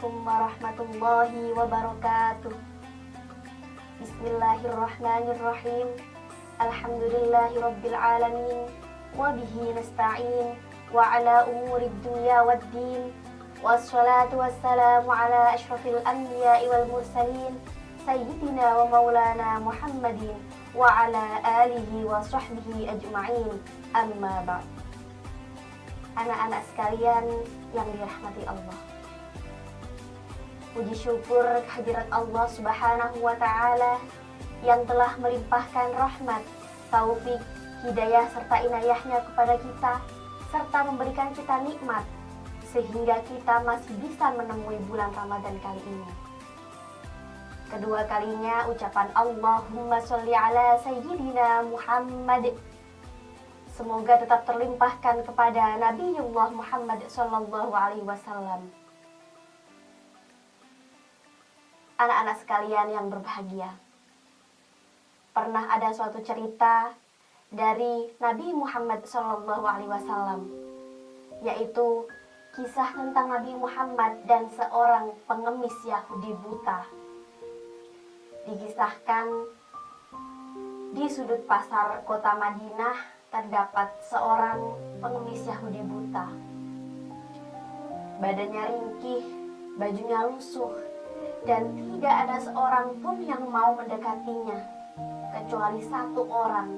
Assalamualaikum warahmatullahi wabarakatuh. Bismillahirrahmanirrahim. Alhamdulillahirabbil alamin wa bihi nasta'in wa ala umurid dunya waddin. Wassalatu wassalamu ala asyrafil anbiya'i wal mursalin sayyidina wa maulana Muhammadin wa ala alihi wa sahbihi ajma'in. Amma ba'd. Anak-anak sekalian yang dirahmati Allah, puji syukur kehadirat Allah Subhanahu wa Ta'ala yang telah melimpahkan rahmat, taufik, hidayah serta inayahnya kepada kita, serta memberikan kita nikmat sehingga kita masih bisa menemui bulan Ramadan kali ini. Kedua kalinya ucapan Allahumma sholli ala sayyidina Muhammad semoga tetap terlimpahkan kepada Nabiullah Muhammad sallallahu alaihi wasallam. Anak-anak sekalian yang berbahagia, pernah ada suatu cerita dari Nabi Muhammad sallallahu alaihi wasallam, yaitu kisah tentang Nabi Muhammad dan seorang pengemis Yahudi buta. Dikisahkan di sudut pasar kota Madinah terdapat seorang pengemis Yahudi buta. Badannya ringkih, bajunya lusuh, dan tidak ada seorang pun yang mau mendekatinya kecuali satu orang,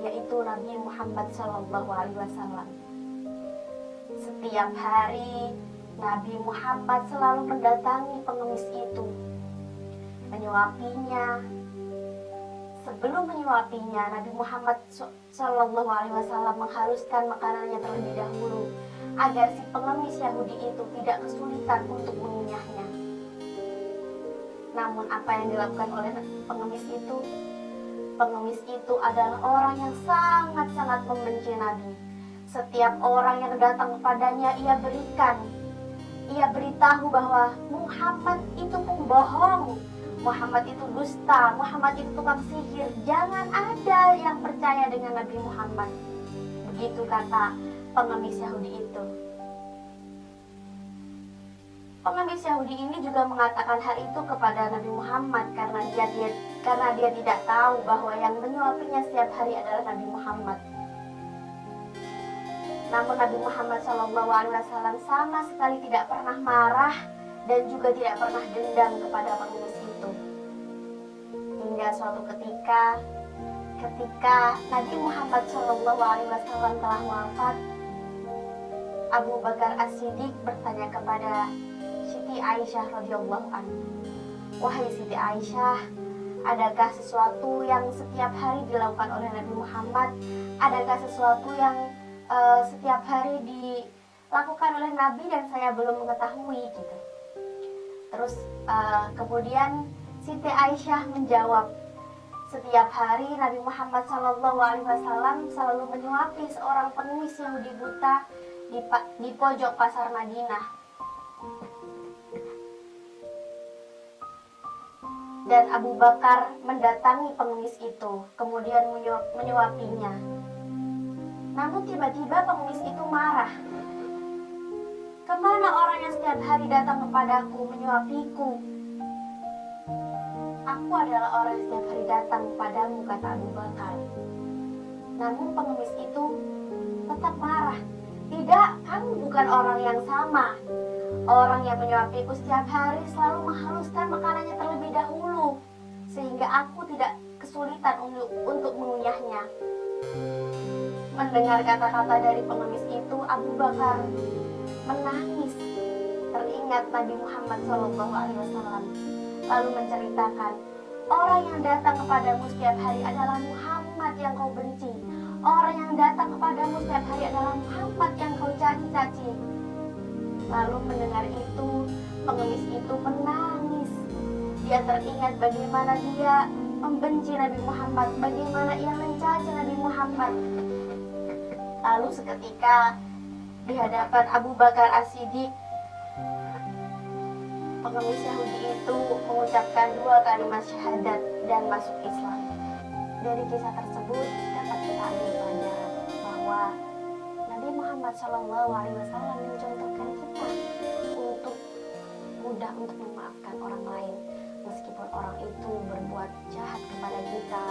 yaitu Nabi Muhammad SAW. Setiap hari Nabi Muhammad selalu mendatangi pengemis itu, menyuapinya. Sebelum menyuapinya, Nabi Muhammad SAW menghaluskan makanannya terlebih dahulu agar si pengemis Yahudi itu tidak kesulitan untuk mengunyahnya. Namun apa yang dilakukan oleh pengemis itu? Pengemis itu adalah orang yang sangat-sangat membenci Nabi. Setiap orang yang datang kepadanya ia beritahu bahwa Muhammad itu pembohong, Muhammad itu dusta, Muhammad itu tukang sihir. Jangan ada yang percaya dengan Nabi Muhammad. Begitu kata pengemis Yahudi itu. Pengemis Yahudi ini juga mengatakan hal itu kepada Nabi Muhammad karena dia tidak tahu bahwa yang menyuapinya setiap hari adalah Nabi Muhammad. Namun Nabi Muhammad SAW sama sekali tidak pernah marah dan juga tidak pernah dendam kepada pengemis itu. Hingga suatu ketika Nabi Muhammad SAW telah wafat, Abu Bakar As-Siddiq bertanya kepada Siti Aisyah radhiyallahu anha, "Wahai Siti Aisyah, adakah sesuatu yang setiap hari dilakukan oleh Nabi Muhammad? Adakah sesuatu yang setiap hari dilakukan oleh Nabi dan saya belum mengetahui?" gitu. Terus kemudian Siti Aisyah menjawab, setiap hari Nabi Muhammad SAW selalu menyuapi seorang pengemis Yahudi buta di pojok pasar Madinah. Dan Abu Bakar mendatangi pengemis itu, kemudian menyuapinya. Namun tiba-tiba pengemis itu marah. "Kemana orang yang setiap hari datang kepadaku menyuapiku?" "Aku adalah orang yang setiap hari datang kepadamu," kata Abu Bakar. Namun pengemis itu tetap marah. "Tidak, kamu bukan orang yang sama. Orang yang menyuapiku setiap hari selalu menghaluskan makanannya terlebih dahulu, sehingga aku tidak kesulitan untuk mengunyahnya." Mendengar kata-kata dari pengemis itu, Abu Bakar menangis. Teringat Nabi Muhammad SAW, lalu menceritakan, "Orang yang datang kepadamu setiap hari adalah Muhammad yang kau benci. Orang yang datang kepadamu setiap hari adalah Muhammad yang kau caci-caci." Lalu mendengar itu, pengemis itu menangis. Dia teringat bagaimana dia membenci Nabi Muhammad, bagaimana ia mencaci Nabi Muhammad. Lalu seketika di hadapan Abu Bakar As-Siddiq, pengemis Yahudi itu mengucapkan 2 kalimat syahadat dan masuk Islam. Dari kisah tersebut dapat kita ambil pelajaran bahwa Nabi Muhammad SAW mencontohkan kita untuk mudah untuk memaafkan orang lain. Meskipun orang itu berbuat jahat kepada kita,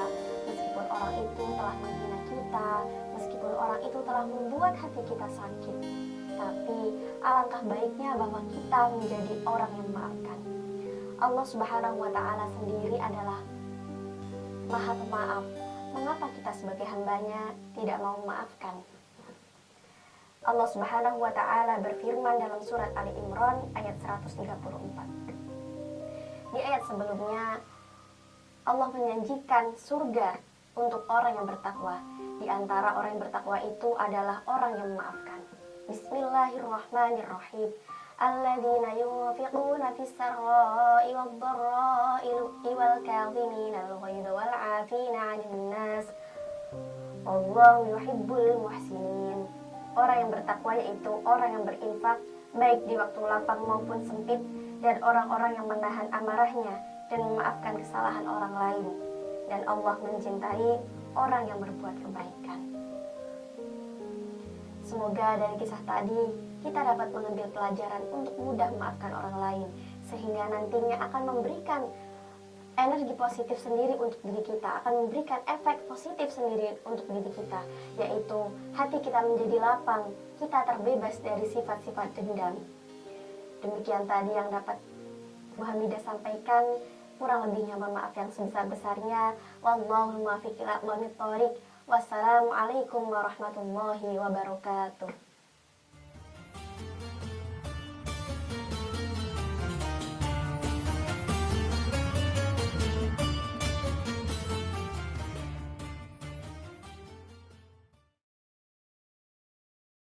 meskipun orang itu telah menghina kita, meskipun orang itu telah membuat hati kita sakit. Tapi alangkah baiknya bahwa kita menjadi orang yang memaafkan. Allah Subhanahu wa Ta'ala sendiri adalah Maha Pemaaf. Mengapa kita sebagai hambanya tidak mau memaafkan? Allah Subhanahu wa Ta'ala berfirman dalam surat Ali Imran ayat 134. Di ayat sebelumnya Allah menjanjikan surga untuk orang yang bertakwa. Di antara orang yang bertakwa itu adalah orang yang memaafkan. Bismillahirrahmanirrahim. Alladzina yunfiquna fis sarra'i wad dharra'i wal kadhimina al-ghaidha wal 'afina 'anil nas. Wallahu yuhibbul muhsinin. Orang yang bertakwa yaitu orang yang berinfak baik di waktu lapang maupun sempit, dan orang-orang yang menahan amarahnya dan memaafkan kesalahan orang lain. Dan Allah mencintai orang yang berbuat kebaikan. Semoga dari kisah tadi kita dapat mengambil pelajaran untuk mudah memaafkan orang lain, sehingga nantinya akan memberikan energi positif sendiri untuk diri kita, akan memberikan efek positif sendiri untuk diri kita, yaitu hati kita menjadi lapang, kita terbebas dari sifat-sifat dendam. Demikian tadi yang dapat Bu Hamidah sampaikan, kurang lebihnya mohon maaf yang sebesar-besarnya. Wallahul muwaffiq ila aqwamit thoriq. Wassalamualaikum warahmatullahi wabarakatuh.